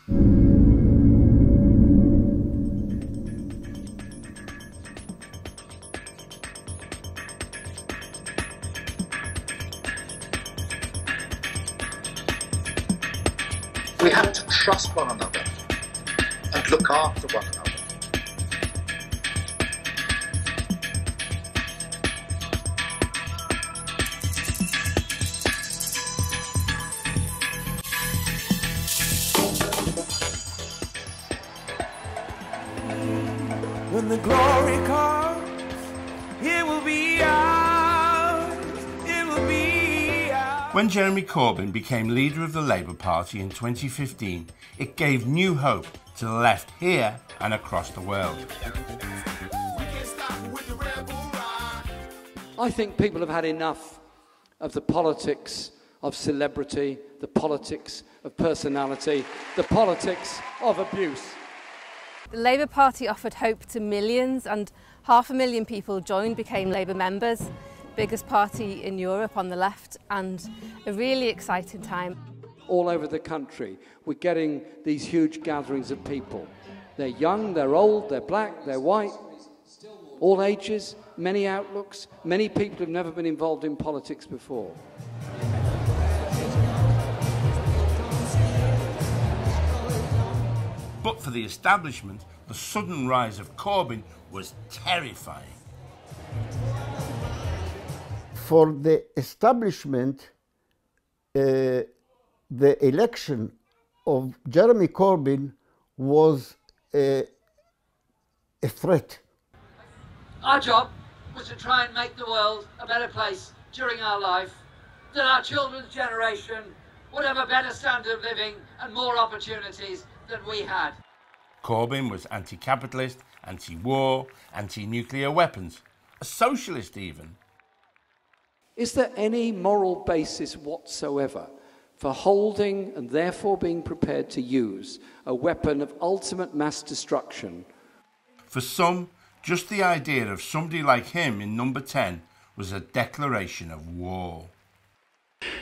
We have to trust one another and look after one another. When the glory comes, it will be ours, it will be ours. When Jeremy Corbyn became leader of the Labour Party in 2015, it gave new hope to the left here and across the world. I think people have had enough of the politics of celebrity, the politics of personality, the politics of abuse. The Labour Party offered hope to millions, and 500,000 people joined, became Labour members. Biggest party in Europe on the left, and a really exciting time. All over the country, we're getting these huge gatherings of people. They're young, they're old, they're black, they're white, all ages, many outlooks, many people who've never been involved in politics before. But for the establishment, the sudden rise of Corbyn was terrifying. For the establishment, the election of Jeremy Corbyn was a threat. Our job was to try and make the world a better place during our life, that our children's generation would have a better standard of living and more opportunities than we had. Corbyn was anti-capitalist, anti-war, anti-nuclear weapons, a socialist even. Is there any moral basis whatsoever for holding and therefore being prepared to use a weapon of ultimate mass destruction? For some, just the idea of somebody like him in number 10 was a declaration of war.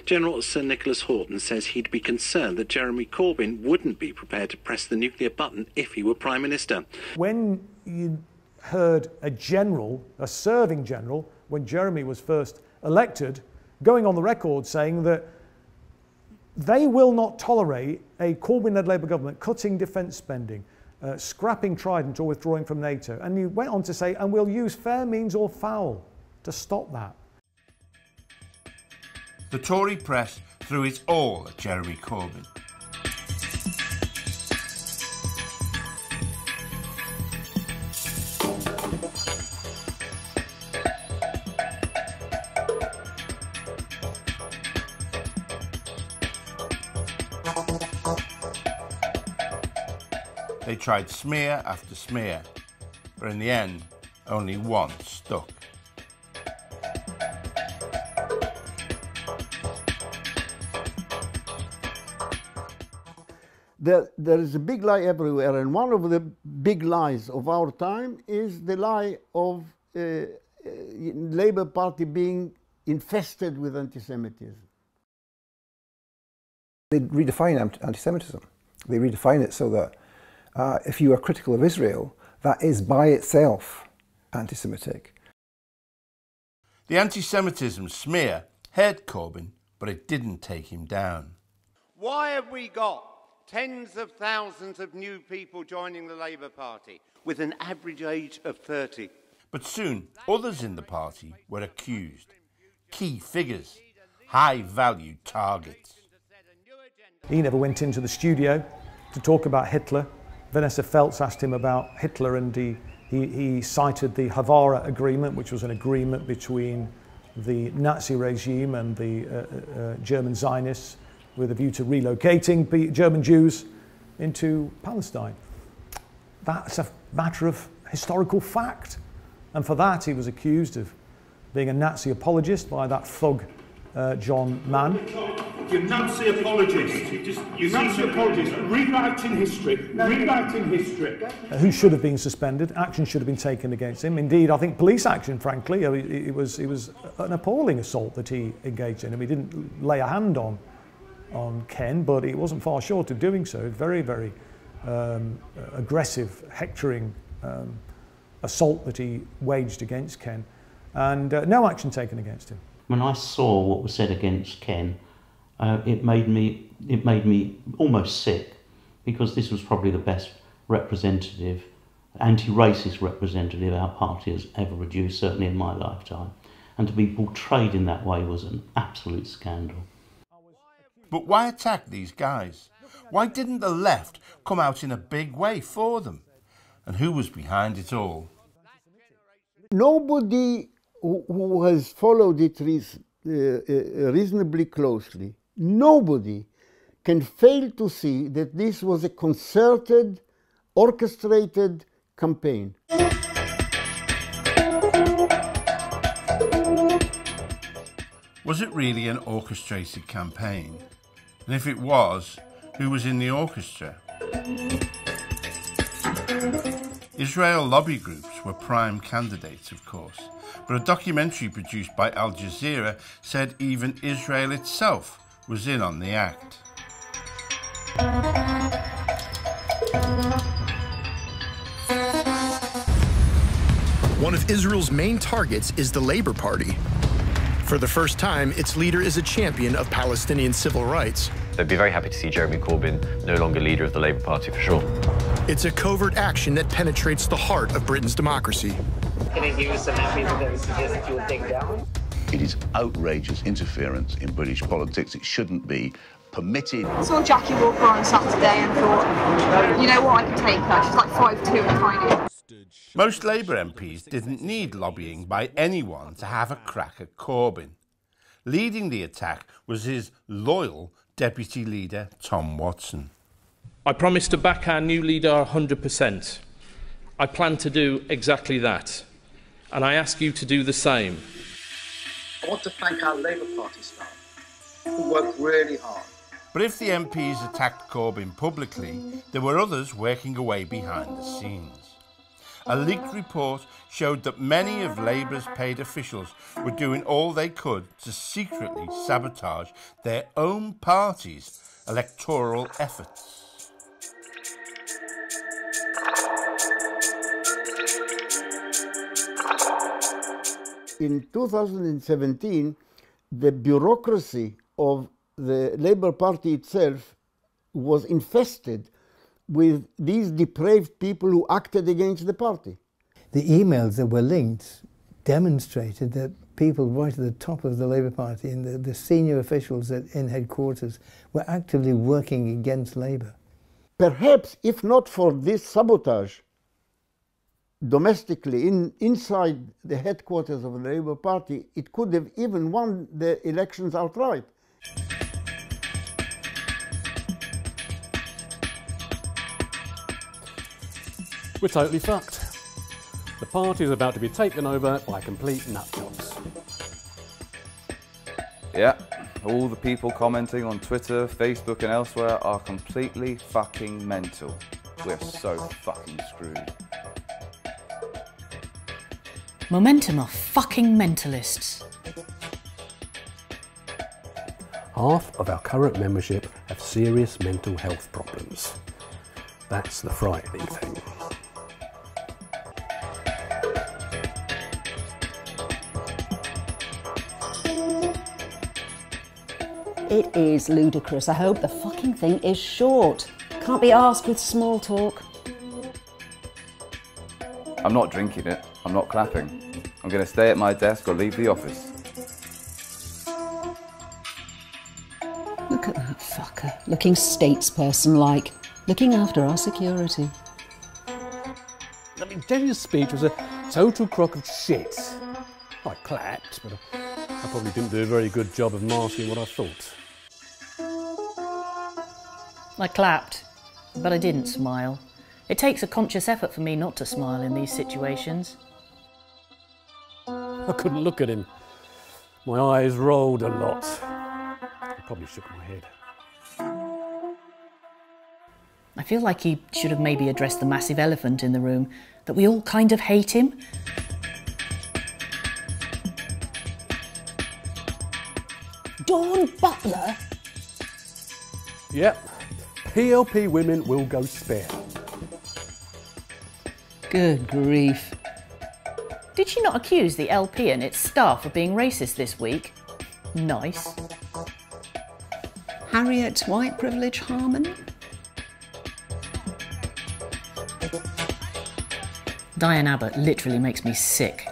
General Sir Nicholas Horton says he'd be concerned that Jeremy Corbyn wouldn't be prepared to press the nuclear button if he were Prime Minister. When you heard a general, a serving general, when Jeremy was first elected, going on the record saying that they will not tolerate a Corbyn-led Labour government cutting defence spending, scrapping Trident or withdrawing from NATO. And he went on to say, and we'll use fair means or foul to stop that. The Tory press threw its all at Jeremy Corbyn. They tried smear after smear, but in the end, only one stuck. There is a big lie everywhere, and one of the big lies of our time is the lie of Labour Party being infested with anti-Semitism. They redefine anti-Semitism. They redefine it so that if you are critical of Israel, that is by itself anti-Semitic. The anti-Semitism smear hurt Corbyn, but it didn't take him down. Why have we got tens of thousands of new people joining the Labour Party with an average age of 30? But soon, others in the party were accused. Key figures, high-value targets. He never went into the studio to talk about Hitler. Vanessa Feltz asked him about Hitler, and he cited the Havara Agreement, which was an agreement between the Nazi regime and the German Zionists with a view to relocating German Jews into Palestine. That's a matter of historical fact. And for that, he was accused of being a Nazi apologist by that thug, John Mann. You're Nazi apologist. You're Nazi apologist. Rewriting history. Rewriting history. Who should have been suspended. Action should have been taken against him. Indeed, I think police action, frankly, it was an appalling assault that he engaged in. I mean, he didn't lay a hand on on Ken, but it wasn't far short of doing so. Very, very aggressive, hectoring assault that he waged against Ken, and no action taken against him. When I saw what was said against Ken, it made me almost sick, because this was probably the best representative, anti-racist representative our party has ever produced, certainly in my lifetime. And to be portrayed in that way was an absolute scandal. But why attack these guys? Why didn't the left come out in a big way for them? And who was behind it all? Nobody who has followed it reasonably closely, nobody can fail to see that this was a concerted, orchestrated campaign. Was it really an orchestrated campaign? And if it was, who was in the orchestra? Israel lobby groups were prime candidates, of course, but a documentary produced by Al Jazeera said even Israel itself was in on the act. One of Israel's main targets is the Labour Party. For the first time, its leader is a champion of Palestinian civil rights. They'd be very happy to see Jeremy Corbyn no longer leader of the Labour Party, for sure. It's a covert action that penetrates the heart of Britain's democracy. Can I give you some MPs that suggest you'll take down? It is outrageous interference in British politics. It shouldn't be permitted. I saw Jackie Walker on Saturday and thought, you know what, I can take her. She's like 5'2" and tiny. Most Labour MPs didn't need lobbying by anyone to have a crack at Corbyn. Leading the attack was his loyal Deputy Leader, Tom Watson. I promise to back our new leader 100%. I plan to do exactly that, and I ask you to do the same. I want to thank our Labour Party staff, who worked really hard. But if the MPs attacked Corbyn publicly, there were others working away behind the scenes. A leaked report showed that many of Labour's paid officials were doing all they could to secretly sabotage their own party's electoral efforts. In 2017, the bureaucracy of the Labour Party itself was infested with these depraved people who acted against the party. The emails that were linked demonstrated that people right at the top of the Labour Party and the senior officials in headquarters were actively working against Labour. Perhaps, if not for this sabotage domestically inside the headquarters of the Labour Party, it could have even won the elections outright. We're totally fucked. The party is about to be taken over by complete nutjobs. Yeah, all the people commenting on Twitter, Facebook and elsewhere are completely fucking mental. We're so fucking screwed. Momentum are fucking mentalists. Half of our current membership have serious mental health problems. That's the frightening thing. It is ludicrous. I hope the fucking thing is short. Can't be arsed with small talk. I'm not drinking it. I'm not clapping. I'm going to stay at my desk or leave the office. Look at that fucker, looking statesperson-like, looking after our security. I mean, Jerry's speech was a total crock of shit. I clapped, but I probably didn't do a very good job of masking what I thought. I clapped, but I didn't smile. It takes a conscious effort for me not to smile in these situations. I couldn't look at him. My eyes rolled a lot. I probably shook my head. I feel like he should have maybe addressed the massive elephant in the room, that we all kind of hate him. Dawn Butler? Yep, PLP women will go spare. Good grief. Did she not accuse the LP and its staff of being racist this week? Nice. Harriet white privilege Harmon? Diane Abbott literally makes me sick.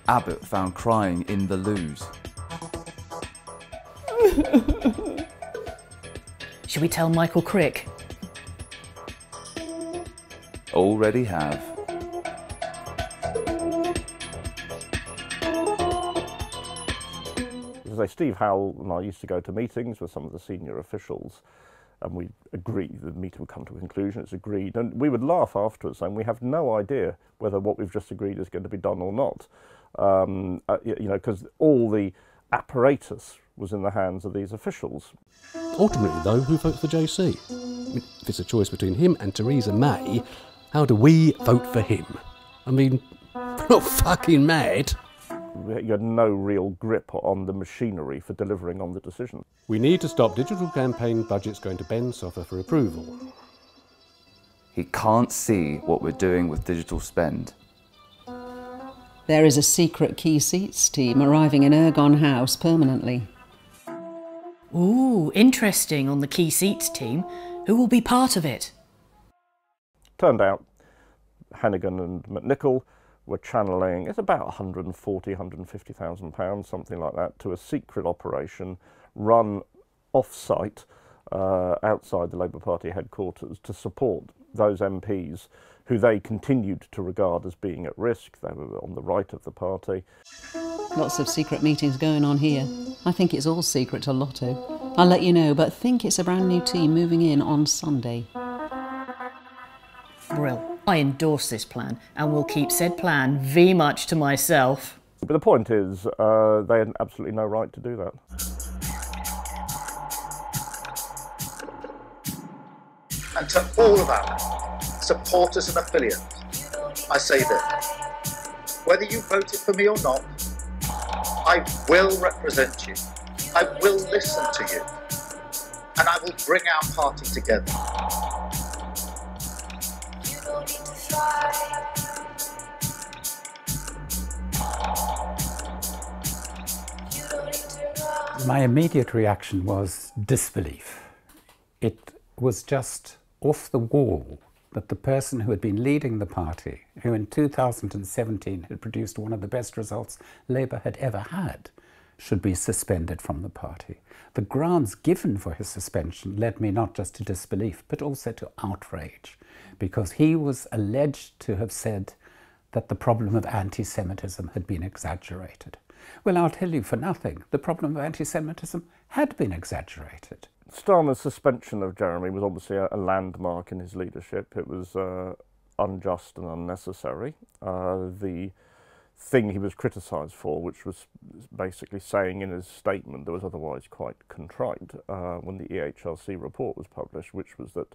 Abbott found crying in the loos. Should we tell Michael Crick? Already have. As I say, Steve Howell and I used to go to meetings with some of the senior officials, and we agreed, the meeting would come to a conclusion, it's agreed, and we would laugh afterwards saying we have no idea whether what we've just agreed is going to be done or not. You know, because all the apparatus was in the hands of these officials. Ultimately, though, who votes for JC? If it's a choice between him and Theresa May, how do we vote for him? I mean, we're not fucking mad. You had no real grip on the machinery for delivering on the decision. We need to stop digital campaign budgets going to Ben Soffer for approval. He can't see what we're doing with digital spend. There is a secret key seats team arriving in Ergon House permanently. Ooh, interesting on the key seats team. Who will be part of it? Turned out Hennigan and McNichol were channeling, it's about £140,000, £150,000, something like that, to a secret operation run off-site outside the Labour Party headquarters to support those MPs who they continued to regard as being at risk. They were on the right of the party. Lots of secret meetings going on here. I think it's all secret to Lotto. I'll let you know, but think it's a brand new team moving in on Sunday. Brill. I endorse this plan and will keep said plan very much to myself. But the point is, they had absolutely no right to do that. And to all of our supporters and affiliates, I say this: whether you voted for me or not, I will represent you, I will listen to you, and I will bring our party together. My immediate reaction was disbelief. It was just off the wall that the person who had been leading the party, who in 2017 had produced one of the best results Labour had ever had, should be suspended from the party. The grounds given for his suspension led me not just to disbelief, but also to outrage, because he was alleged to have said that the problem of anti-Semitism had been exaggerated. Well, I'll tell you for nothing, the problem of anti-Semitism had been exaggerated. Starmer's suspension of Jeremy was obviously a landmark in his leadership. It was unjust and unnecessary. The thing he was criticised for, which was basically saying in his statement that was otherwise quite contrite when the EHRC report was published, which was that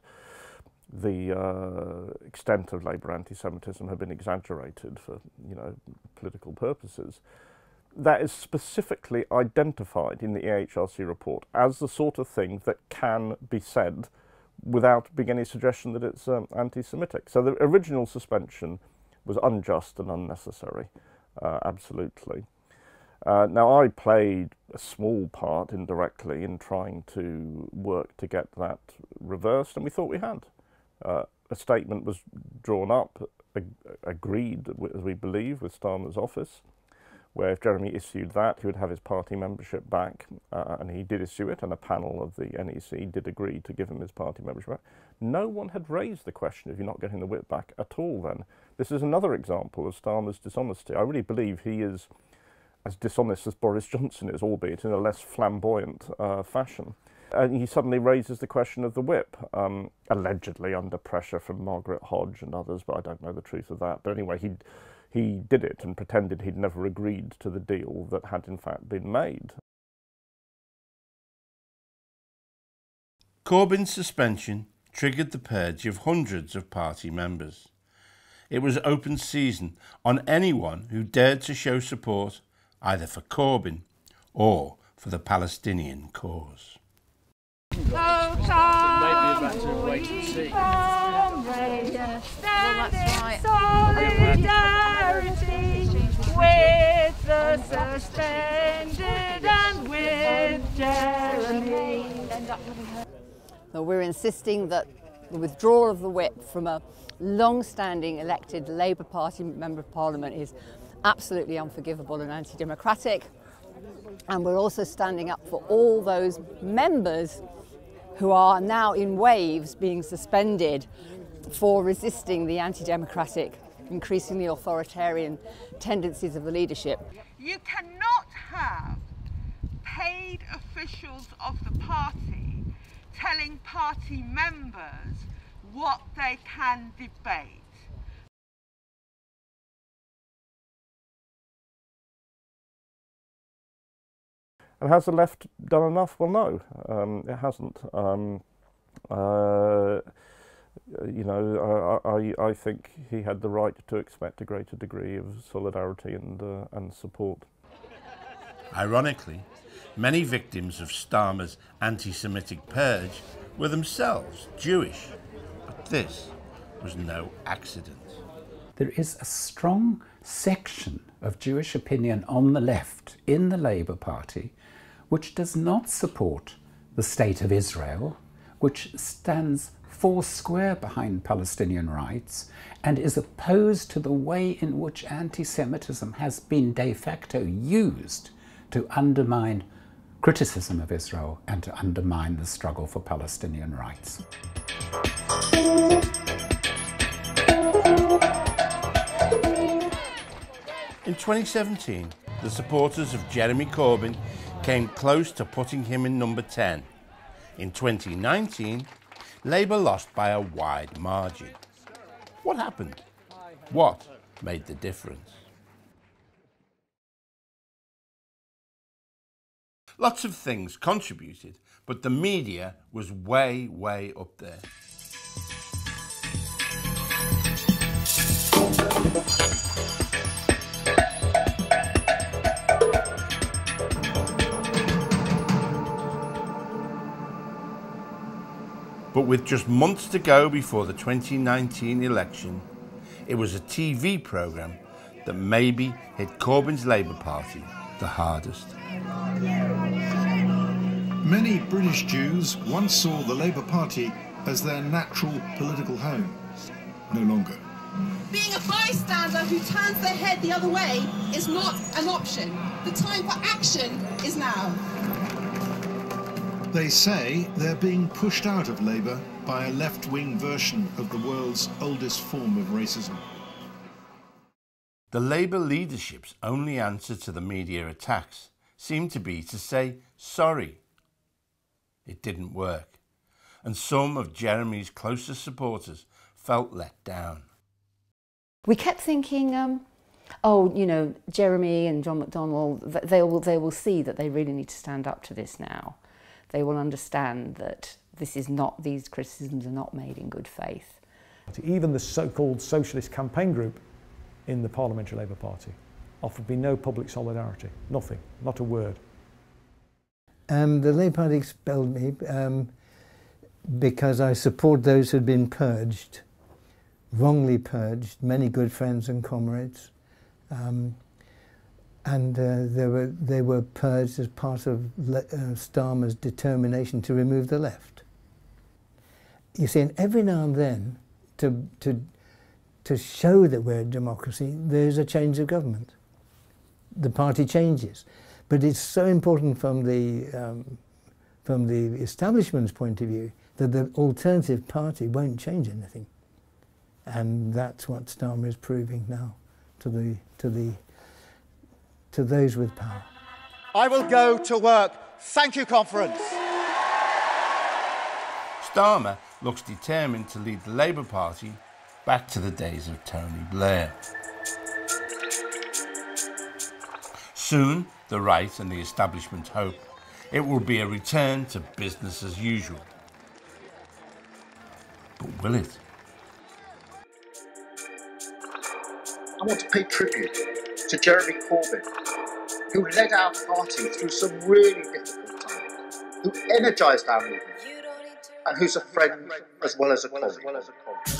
the extent of Labour anti-Semitism had been exaggerated for, you know, political purposes. That is specifically identified in the EHRC report as the sort of thing that can be said without being any suggestion that it's anti-Semitic. So the original suspension was unjust and unnecessary, absolutely. Now, I played a small part indirectly in trying to work to get that reversed, and we thought we had. A statement was drawn up, agreed, as we believe, with Starmer's office, where if Jeremy issued that, he would have his party membership back, and he did issue it, and a panel of the NEC did agree to give him his party membership back. No one had raised the question of you not getting the whip back at all then. This is another example of Starmer's dishonesty. I really believe he is as dishonest as Boris Johnson is, albeit in a less flamboyant fashion. And he suddenly raises the question of the whip, allegedly under pressure from Margaret Hodge and others, but I don't know the truth of that. But anyway, he did it and pretended he'd never agreed to the deal that had in fact been made. Corbyn's suspension triggered the purge of hundreds of party members. It was open season on anyone who dared to show support either for Corbyn or for the Palestinian cause. Maybe a better wait and see. Solidarity with the suspended and with Jeremy. So we're insisting that the withdrawal of the whip from a long-standing elected Labour Party Member of Parliament is absolutely unforgivable and anti-democratic. And we're also standing up for all those members who are now in waves being suspended for resisting the anti-democratic, increasingly authoritarian tendencies of the leadership. You cannot have paid officials of the party telling party members what they can debate. And has the left done enough? Well, no, it hasn't. You know, I think he had the right to expect a greater degree of solidarity and support. Ironically, many victims of Starmer's anti-Semitic purge were themselves Jewish, but this was no accident. There is a strong section of Jewish opinion on the left in the Labour Party which does not support the State of Israel, which stands foursquare behind Palestinian rights and is opposed to the way in which anti-Semitism has been de facto used to undermine criticism of Israel and to undermine the struggle for Palestinian rights. In 2017, the supporters of Jeremy Corbyn came close to putting him in number 10. In 2019, Labour lost by a wide margin. What happened? What made the difference? Lots of things contributed, but the media was way, way up there. But with just months to go before the 2019 election, it was a TV programme that maybe hit Corbyn's Labour Party the hardest. Many British Jews once saw the Labour Party as their natural political home. No longer. Being a bystander who turns their head the other way is not an option. The time for action is now. They say they're being pushed out of Labour by a left-wing version of the world's oldest form of racism. The Labour leadership's only answer to the media attacks seemed to be to say sorry. It didn't work, and some of Jeremy's closest supporters felt let down. We kept thinking, oh, you know, Jeremy and John McDonnell, they will see that they really need to stand up to this now. They will understand that this is not, these criticisms are not made in good faith. Even the so-called socialist campaign group in the Parliamentary Labour Party offered me no public solidarity, nothing, not a word. The Labour Party expelled me because I support those who had been purged, wrongly purged, many good friends and comrades. They were purged as part of Starmer's determination to remove the left. You see, and every now and then, to show that we're a democracy, there's a change of government. The party changes. But it's so important from the establishment's point of view that the alternative party won't change anything. And that's what Starmer is proving now to those with power. I will go to work. Thank you, conference. Starmer looks determined to lead the Labour Party back to the days of Tony Blair. Soon, the right and the establishment hope it will be a return to business as usual. But will it? I want to pay tribute to Jeremy Corbyn, who led our party through some really difficult times, who energised our movement, and who's a friend as well as a colleague.